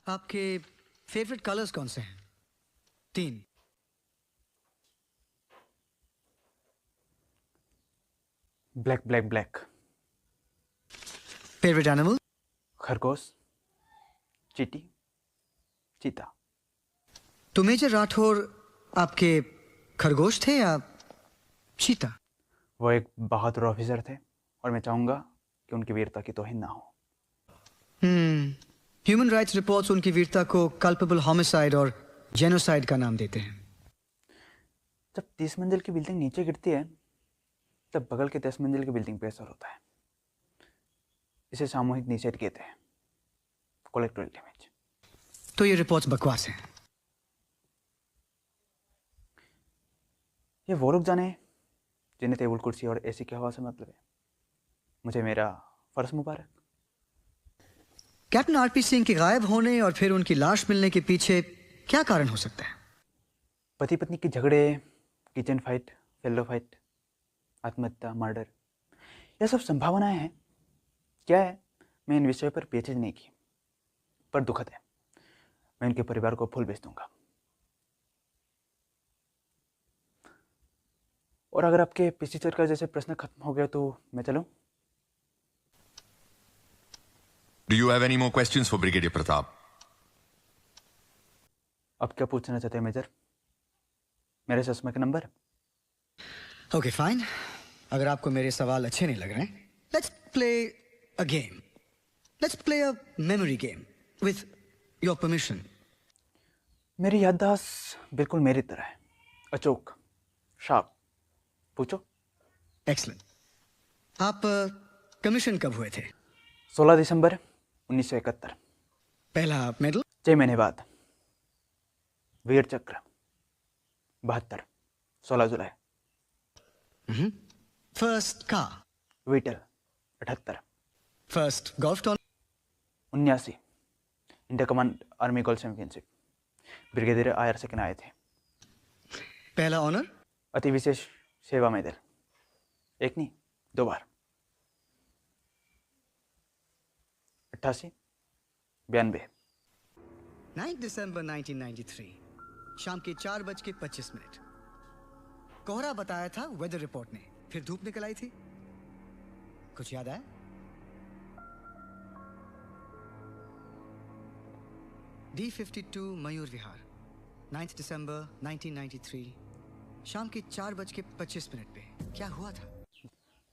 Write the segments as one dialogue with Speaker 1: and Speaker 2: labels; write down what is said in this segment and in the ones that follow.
Speaker 1: आपके favourite colours कौन से हैं? 3।
Speaker 2: Black black black.
Speaker 1: Favourite animal?
Speaker 2: खरगोश, चींटी, चीता।
Speaker 1: तो मेजर राठौर आपके खरगोश थे या चीता?
Speaker 2: वो एक बहादुर ऑफिसर थे और मैं चाहूंगा कि उनकी वीरता की तौहीन ना हो।
Speaker 1: ह्यूमन राइट्स रिपोर्ट्स उनकी वीरता को कल्पेबल होमिसाइड और जेनोसाइड का नाम देते हैं।
Speaker 2: जब 30 मंजिल की बिल्डिंग नीचे गिरती है तब बगल के 10 मंजिल की बिल्डिंग पे असर होता है। इसे सामूहिक निषेध कहते हैं, कलेक्टिव डैमेज।
Speaker 1: तो ये रिपोर्ट्स बकवास हैं।
Speaker 2: ये वो लोग जाने जिन्हें टेबल कुर्सी और एसी की हवा से मतलब है। मुझे मेरा फर्ज मुबारक।
Speaker 1: कैप्टन आरपी सिंह के गायब होने और फिर उनकी लाश मिलने के पीछे क्या कारण हो सकता है?
Speaker 2: पति पत्नी के झगड़े, किचन फाइट, फेलो फाइट, आत्महत्या, मर्डर, यह सब संभावनाएं हैं। क्या है, मैं इन विषयों पर पेचीद नहीं की, पर दुखद है। मैं उनके परिवार को फूल भेज दूंगा। और अगर आपके पीसी चरकर जैसे प्रश्न खत्म हो गया तो मैं चलूं?
Speaker 3: Do you have any more questions for Brigadier Pratap?
Speaker 2: अब क्या पूछना चाहते हैं मेजर? मेरे चश्मे का नंबर?
Speaker 1: ओके फाइन, अगर आपको मेरे सवाल अच्छे नहीं लग रहे हैं, let's play a game. Let's play a memory game with your permission.
Speaker 2: मेरी याददाश्त बिल्कुल मेरी तरह है, अचूक, शार्प। पूछो।
Speaker 1: एक्सलेंट। आप कमीशन कब हुए थे?
Speaker 2: 16 दिसंबर 1971।
Speaker 1: पहला मेडल?
Speaker 2: 6 महीने बाद। वीर चक्र 72, 16 जुलाई।
Speaker 1: First car?
Speaker 2: Beetle 78।
Speaker 1: First golf tournament?
Speaker 2: 79, inter command army golf championship. Brigadier Iyer second आए थे।
Speaker 1: पहला ऑनर?
Speaker 2: अति विशेष सेवा मेडल, एक नहीं 2 बार। 88, 92।
Speaker 1: 9 दिसंबर 1993 शाम के 4:25। कोहरा बताया था वेदर रिपोर्ट ने, फिर धूप निकल आई थी। कुछ याद आया? D52 मयूर विहार, 9 दिसंबर 1993 शाम के 4:25 पे क्या हुआ था?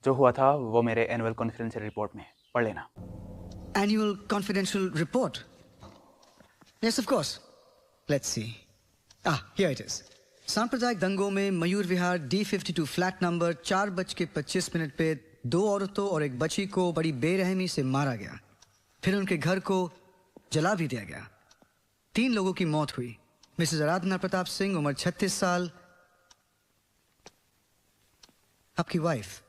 Speaker 2: जो हुआ था वो मेरे एनुअल कॉन्फिडेंशियल रिपोर्ट में पढ़ लेना।
Speaker 1: Annual confidential report? Yes of course, let's see. Here it is. सांप्रदायिक दंगों में Mayur Vihar D52 flat number 4:25 पे 2 औरतों और एक बच्ची को बड़ी बेरहमी से मारा गया। फिर उनके घर को जला भी दिया गया। 3 लोगों की मौत हुई। मिसेस आराधना प्रताप सिंह, उम्र 36 साल, आपकी वाइफ।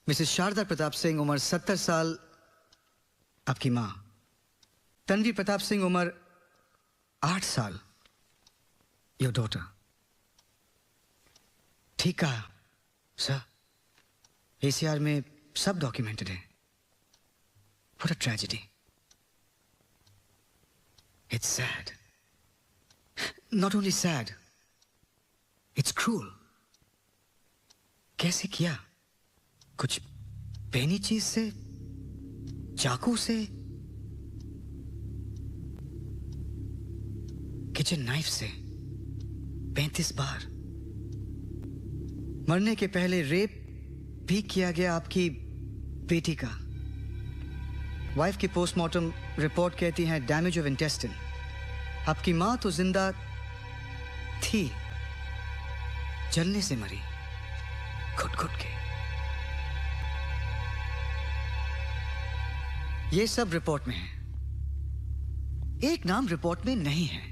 Speaker 1: मिसेस शारदा प्रताप सिंह, उम्र 70 साल, आपकी मां। तन्वी प्रताप सिंह, उम्र 8 साल, योर डॉटर। ठीक कहा सर, ACR में सब डॉक्यूमेंटेड है। What a tragedy. It's sad, not only sad, it's cruel. कैसे किया? कुछ बेनी चीज से? चाकू से? किचन नाइफ से? 35 बार? मरने के पहले रेप भी किया गया आपकी बेटी का। वाइफ की पोस्टमार्टम रिपोर्ट कहती है डैमेज ऑफ इंटेस्टाइन। आपकी मां तो जिंदा थी, जलने से मरी, घुट घुट के। ये सब रिपोर्ट में है। एक नाम रिपोर्ट में नहीं है।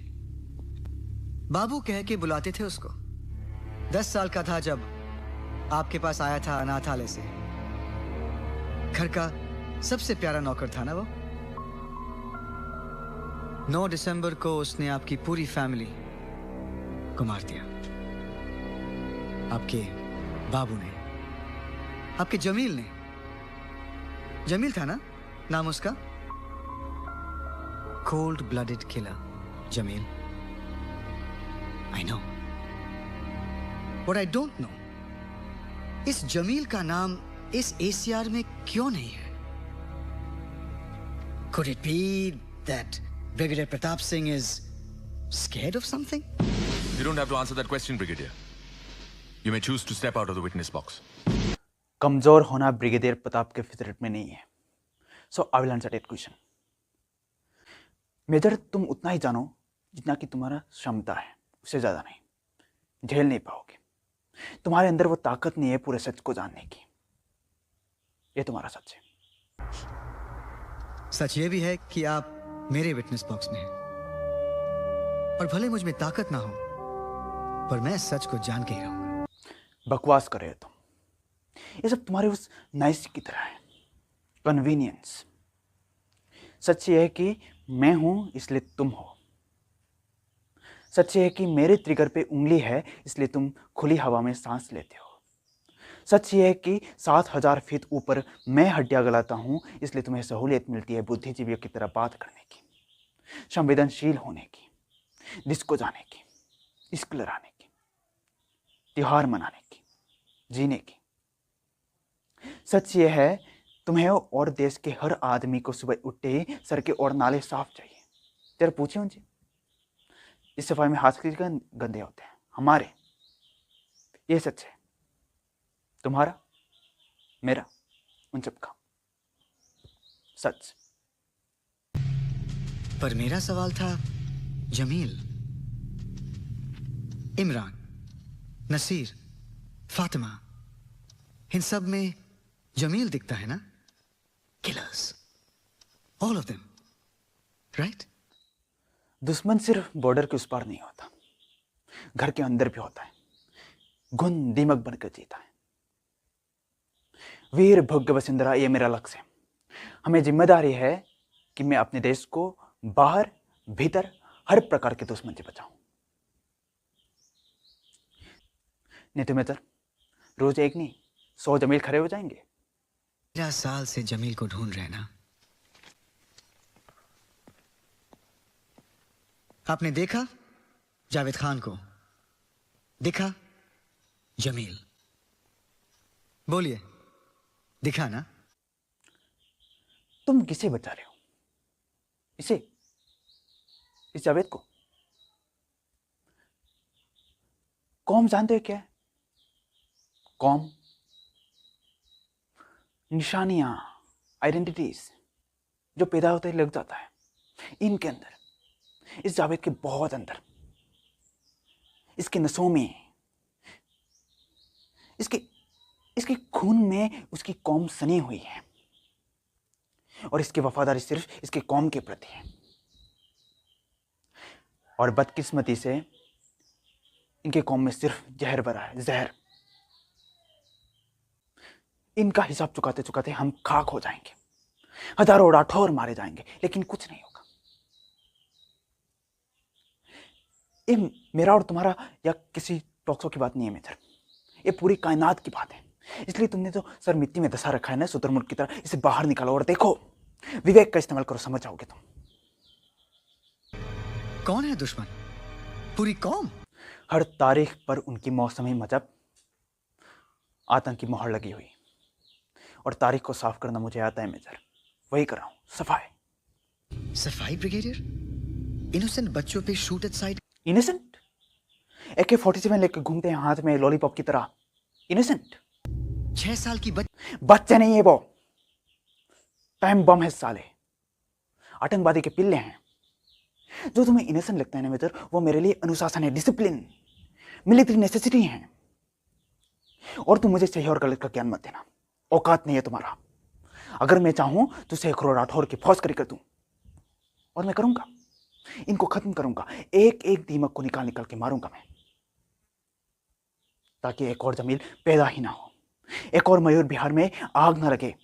Speaker 1: बाबू कह के बुलाते थे उसको। 10 साल का था जब आपके पास आया था अनाथालय से। घर का सबसे प्यारा नौकर था ना वो। 9 दिसंबर को उसने आपकी पूरी फैमिली को मार दिया। आपके बाबू ने, आपके जमील ने। जमील था ना नाम उसका? cold-blooded killer, Jamil. I know. What I don't know, इस जमील का नाम इस ACR में क्यों नहीं है? Could it be that Brigadier Pratap Singh is scared of something?
Speaker 3: You don't have to answer that question, Brigadier. You may choose to step out of the witness box.
Speaker 2: कमजोर होना ब्रिगेडियर प्रताप के फितरत में नहीं है. So I will answer that question. Major, तुम उतना ही जानो जितना कि तुम्हारा क्षमता है, उससे ज्यादा नहीं. झेल नहीं पाओगे. तुम्हारे अंदर वो ताकत नहीं है पूरे सच को जानने की. ये तुम्हारा सच है.
Speaker 1: सच ये भी है कि आप मेरे विटनेस बॉक्स में हैं. और भले मुझ में ताकत ना हो, पर मैं सच को जान के ही रहूंगा.
Speaker 2: बकवास कर रहे हो तुम. ये सब तुम्हारे उस नाइस की तरह है, कन्वीनियंस. सच ये है कि मैं हूं इसलिए तुम हो. सच ये है कि मेरे ट्रिगर पे उंगली है इसलिए तुम खुली हवा में सांस लेते हो. सच ये है कि 7,000 फीट ऊपर मैं हड्डियां गलाता हूं इसलिए तुम्हें सहूलियत मिलती है बुद्धिजीवियों की तरह बात करने की, संवेदनशील होने की, डिस्को जाने की, इश्क लड़ाने की, त्योहार मनाने की, जीने की. सच ये है तुम्हें और देश के हर आदमी को सुबह उठते ही सड़कें और नाले साफ चाहिए. जरा पूछिए उनसे. इस सफाई में हाथ किसके गंदे होते हैं? हमारे. ये सच है. तुम्हारा, मेरा, उन सबका. सच.
Speaker 1: पर मेरा सवाल था जमील, इमरान, नसीर, फातिमा, इन सब में जमील दिखता है ना? Killers, all of them, right?
Speaker 2: दुश्मन सिर्फ बॉर्डर के उस पार नहीं होता, घर के अंदर भी होता है. घुन दीमक बनकर जीता है. वीर भोग्य वसुंधरा, ये मेरा लक्ष्य है. हमें जिम्मेदारी है कि मैं अपने देश को बाहर भीतर हर प्रकार के दुश्मन से बचाऊं. नहीं तो मेजर, रोज एक नहीं 100 जमील खड़े हो जाएंगे.
Speaker 1: 13 साल से जमील को ढूंढ रहे ना. आपने देखा जावेद खान को, दिखा जमील. बोलिए, दिखा ना?
Speaker 2: तुम किसे बचा रहे हो? इसे, इस जावेद को? कौम जानते हो क्या है? कौम, निशानियां, आइडेंटिटीज जो पैदा होते ही लग जाता है. इनके अंदर, इस जावेद के बहुत अंदर, इसके नसों में, इसके खून में उसकी कौम सनी हुई है. और इसकी वफादारी सिर्फ इसके कौम के प्रति है. और बदकिस्मती से इनके कौम में सिर्फ जहर भरा है, जहर. इनका हिसाब चुकाते चुकाते हम खाक हो जाएंगे. हजारों राठौर मारे जाएंगे, लेकिन कुछ नहीं होगा. ये मेरा और तुम्हारा या किसी टॉक्सो की बात नहीं है मेजर. ये पूरी कायनात की बात है. इसलिए तुमने जो सर मिट्टी में धसा रखा है ना शुतुरमुर्ग की तरह, इसे बाहर निकालो और देखो. विवेक का इस्तेमाल करो, समझ जाओगे तुम.
Speaker 1: कौन है दुश्मन? पूरी कौम?
Speaker 2: हर तारीख पर उनकी मौसमी मजहब आतंक की मोहर लगी हुई. और तारीख को साफ करना मुझे आता है मेजर. वही कर रहा हूं, सफाई.
Speaker 1: सफाई ब्रिगेडियर? इनोसेंट बच्चों पे shoot at side.
Speaker 2: Innocent? AK-47 लेकर घूमते हैं हाथ में लॉलीपॉप की तरह. इनोसेंट?
Speaker 1: 6 साल की
Speaker 2: बच्चे नहीं है वो. टाइम बम है साले. आतंकवादी के पिल्ले हैं. जो तुम्हें इनोसेंट लगता है ना मेजर, वो मेरे लिए अनुशासन है, डिसिप्लिन, मिलिट्री नेसेसिटी है. और तुम मुझे सही और गलत का ज्ञान मत देना. औकात नहीं है तुम्हारा. अगर मैं चाहूं तो सैकड़ों राठौर की फौज खड़ी कर दूं. और मैं करूंगा. इनको खत्म करूंगा. एक एक दीमक को निकाल निकाल के मारूंगा मैं, ताकि एक और जमील पैदा ही ना हो. एक और मयूर बिहार में आग ना लगे.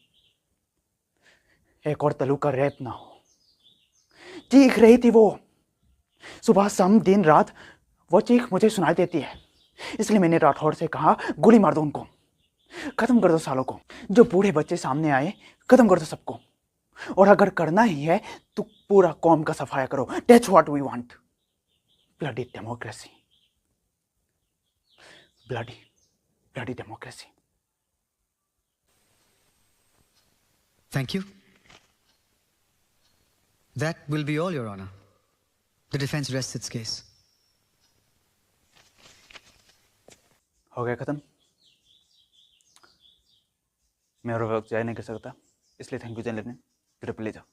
Speaker 2: एक और तलू का रैप ना हो. चीख रही थी वो सुबह शाम दिन रात. वो चीख मुझे सुनाई देती है. इसलिए मैंने राठौर से कहा, गोली मार दो उनको. खत्म कर दो सालों को. जो बूढ़े बच्चे सामने आए, खत्म कर दो सबको. और अगर करना ही है तो पूरा कौम का सफाया करो. That's what we want. Bloody democracy. Bloody democracy.
Speaker 1: Thank you. That will be all, Your Honor. The defense rests its case.
Speaker 2: हो गया खत्म. मैं और वक्त जाया नहीं कर सकता, इसलिए थैंक यू जान लेने. ट्रिपल ले जाओ.